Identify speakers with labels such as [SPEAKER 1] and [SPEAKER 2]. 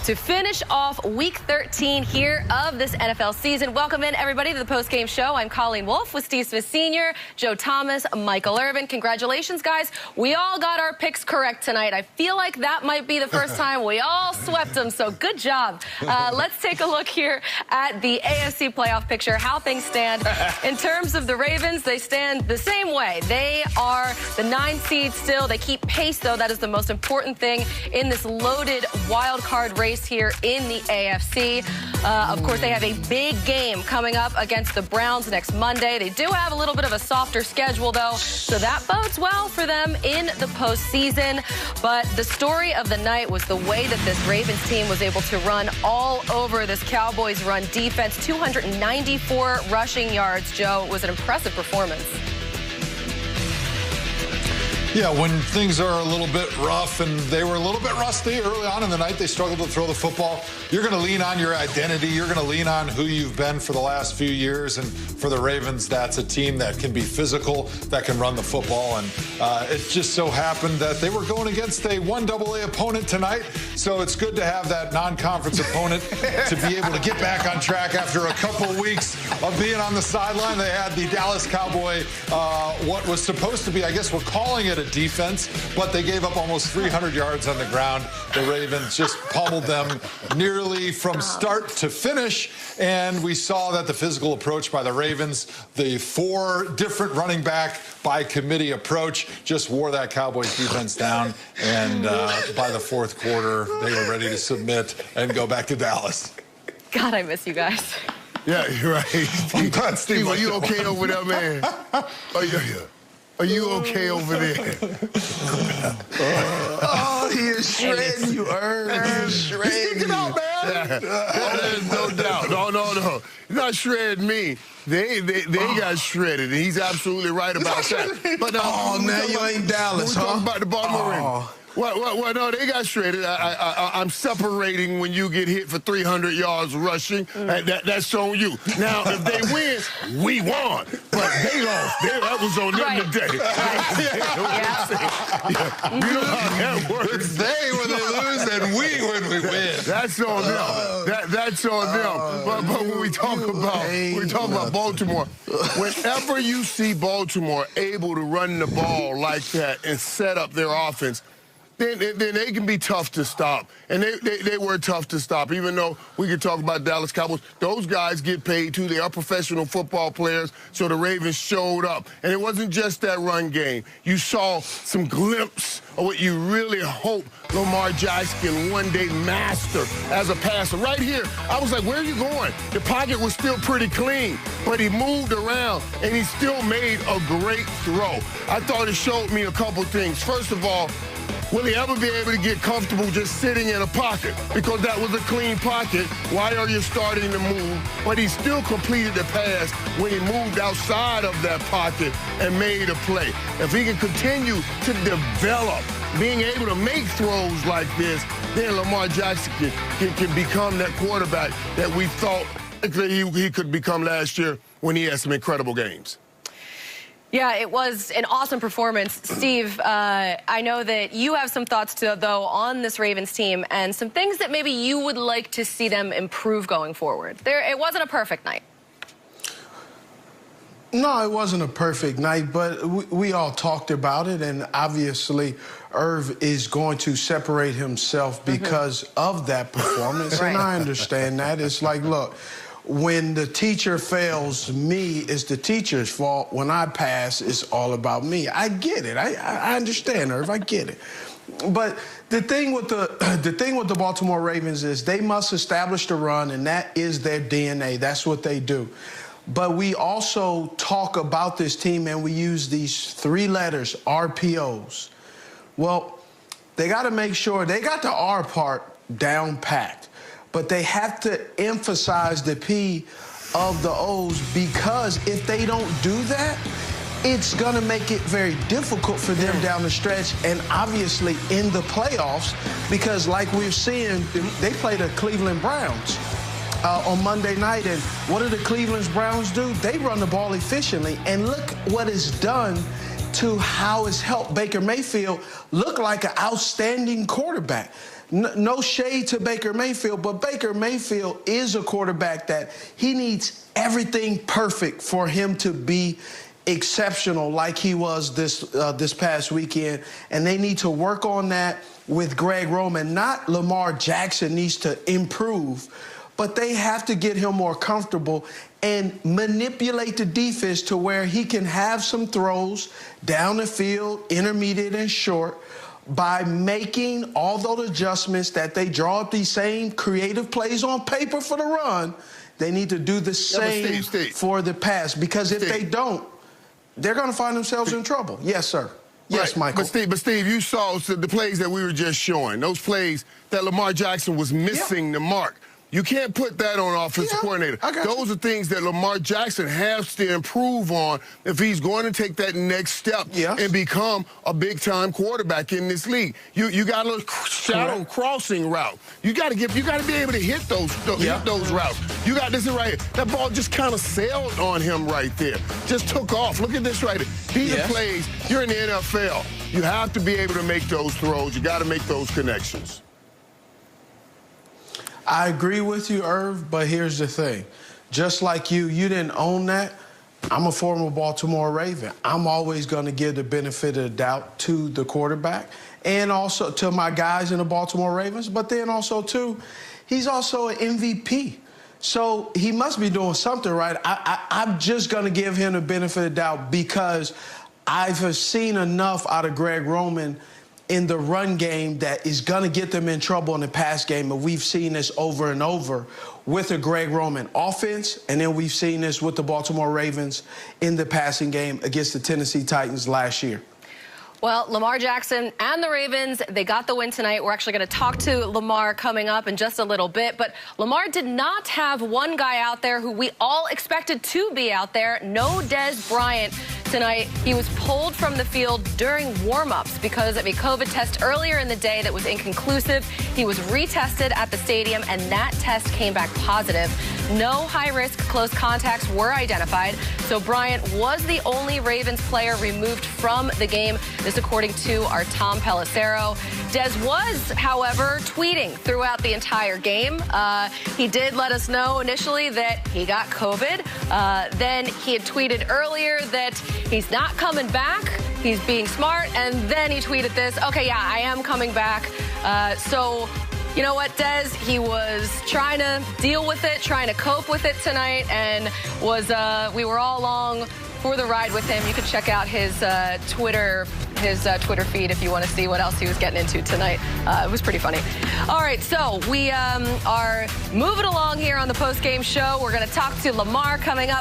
[SPEAKER 1] to finish off Week 13 here of this NFL season. Welcome in, everybody, to the post-game show. I'm Colleen Wolfe with Steve Smith Sr., Joe Thomas, Michael Irvin. Congratulations, guys. We all got our picks correct tonight. I feel like that might be the first time we all swept them, so good job. Let's take a look here at the AFC playoff picture, how things stand. In terms of the Ravens, they stand the same way. They are the 9 seed still. They keep pace, though. That is the most important thing in this loaded wild card race here in the AFC. Of course, they have a big game coming up against the Browns next Monday. They do have a little bit of a softer schedule, though, so that bodes well for them in the postseason. But the story of the night was the way that this Ravens team was able to run all over this Cowboys run defense. 294 rushing yards, Joe. It was an impressive performance.
[SPEAKER 2] Yeah, when things are a little bit rough, and they were a little bit rusty early on in the night, they struggled to throw the football. You're going to lean on your identity. You're going to lean on who you've been for the last few years. And for the Ravens, that's a team that can be physical, that can run the football. And it just so happened that they were going against a 1AA opponent tonight. So it's good to have that non-conference opponent to be able to get back on track after a couple of weeks of being on the sideline. They had the Dallas Cowboy, what was supposed to be, I guess we're calling it a defense, but they gave up almost 300 yards on the ground. The Ravens just pummeled them nearly from start to finish, and we saw that the physical approach by the Ravens, the 4 different running back by committee approach, just wore that Cowboys defense down, and by the 4th quarter, they were ready to submit and go back to Dallas.
[SPEAKER 1] God, I miss you guys.
[SPEAKER 3] Yeah, you're right.
[SPEAKER 2] I'm glad Steve,
[SPEAKER 3] are you okay over there, man? Oh, yeah. Are you okay over there?
[SPEAKER 4] Oh, he is shredding you, Irvin. He's shredding you.
[SPEAKER 2] Stick it out, man.
[SPEAKER 3] There's no doubt. No. He's not shredding me. They got shredded, and he's absolutely right about that. But
[SPEAKER 4] oh, now you ain't Dallas,
[SPEAKER 3] huh?
[SPEAKER 4] We're
[SPEAKER 3] talking about the Baltimore Ravens. Well, no, they got shredded. I'm separating when you get hit for 300 yards rushing. That's on you. Now, if they win, we won. But they lost. That was on them today. You know how that works.
[SPEAKER 2] It's they when they lose and we when we win.
[SPEAKER 3] That's on them. That's on them. But when we talk about Baltimore, whenever you see Baltimore able to run the ball like that and set up their offense, then they can be tough to stop. And they were tough to stop, even though we could talk about Dallas Cowboys. Those guys get paid, too. They are professional football players, so the Ravens showed up. And it wasn't just that run game. You saw some glimpse of what you really hope Lamar Jackson can one day master as a passer. Right here, I was like, where are you going? The pocket was still pretty clean, but he moved around, and he still made a great throw. I thought it showed me a couple things. First of all, will he ever be able to get comfortable just sitting in a pocket? Because that was a clean pocket. Why are you starting to move? But he still completed the pass when he moved outside of that pocket and made a play. If he can continue to develop being able to make throws like this, then Lamar Jackson can become that quarterback that we thought he could become last year when he had some incredible games.
[SPEAKER 1] Yeah, it was an awesome performance. Steve, I know that you have some thoughts, though, on this Ravens team and some things that maybe you would like to see them improve going forward. It wasn't a perfect night.
[SPEAKER 4] No, it wasn't a perfect night, but we all talked about it, and obviously Irv is going to separate himself because of that performance,
[SPEAKER 1] Right.
[SPEAKER 4] And I understand that. It's like, look, when the teacher fails me, it's the teacher's fault. When I pass, it's all about me. I get it. I understand, Irv. I get it. But the thing with the Baltimore Ravens is they must establish the run, and that is their DNA. That's what they do. But we also talk about this team, and we use these 3 letters, RPOs. Well, they got to make sure they got the R part down packed, but they have to emphasize the P of the O's, because if they don't do that, it's going to make it very difficult for them down the stretch, and obviously in the playoffs, because like we're seeing, they play the Cleveland Browns on Monday night, and what do the Cleveland Browns do? They run the ball efficiently, and look what it's done to how it's helped Baker Mayfield look like an outstanding quarterback. No shade to Baker Mayfield, but Baker Mayfield is a quarterback that he needs everything perfect for him to be exceptional like he was this past weekend, and they need to work on that with Greg Roman. Not Lamar Jackson needs to improve, but they have to get him more comfortable and manipulate the defense to where he can have some throws down the field, intermediate and short, by making all those adjustments that they draw up these same creative plays on paper for the run. They need to do the same for the pass, because if they don't, they're going to find themselves in trouble. Yes, sir. Yes,
[SPEAKER 3] right.
[SPEAKER 4] Michael.
[SPEAKER 3] But Steve, you saw the plays that we were just showing, those plays that Lamar Jackson was missing the mark. You can't put that on offensive coordinator. Those are things that Lamar Jackson has to improve on if he's going to take that next step and become a big-time quarterback in this league. You got a little shadow crossing route. You got to be able to hit those routes. You got this right here. That ball just kind of sailed on him right there. Just took off. Look at this right here. These are plays. You're in the NFL. You have to be able to make those throws. You got to make those connections.
[SPEAKER 4] I agree with you, Irv, but here's the thing. Just like you didn't own that. I'm a former Baltimore Raven. I'm always going to give the benefit of the doubt to the quarterback and also to my guys in the Baltimore Ravens, but then also, too, he's also an MVP. So he must be doing something right. I'm just going to give him the benefit of the doubt because I've seen enough out of Greg Roman in the run game that is going to get them in trouble in the pass game. And we've seen this over and over with the Greg Roman offense, and then we've seen this with the Baltimore Ravens in the passing game against the Tennessee Titans last year.
[SPEAKER 1] Well, Lamar Jackson and the Ravens, they got the win tonight. We're actually going to talk to Lamar coming up in just a little bit. But Lamar did not have one guy out there who we all expected to be out there. No Dez Bryant tonight. He was pulled from the field during warm-ups because of a COVID test earlier in the day that was inconclusive. He was retested at the stadium, and that test came back positive. No high-risk close contacts were identified, so Bryant was the only Ravens player removed from the game. This according to our Tom Pelissero. Dez was, however, tweeting throughout the entire game. He did let us know initially that he got COVID. Then he had tweeted earlier that he's not coming back. He's being smart. And then he tweeted this. Okay, yeah, I am coming back. So you know what, Dez? He was trying to deal with it, trying to cope with it tonight, and we were all along for the ride with him. You can check out his Twitter feed if you want to see what else he was getting into tonight. It was pretty funny. All right, so we are moving along here on the post-game show. We're going to talk to Lamar coming up.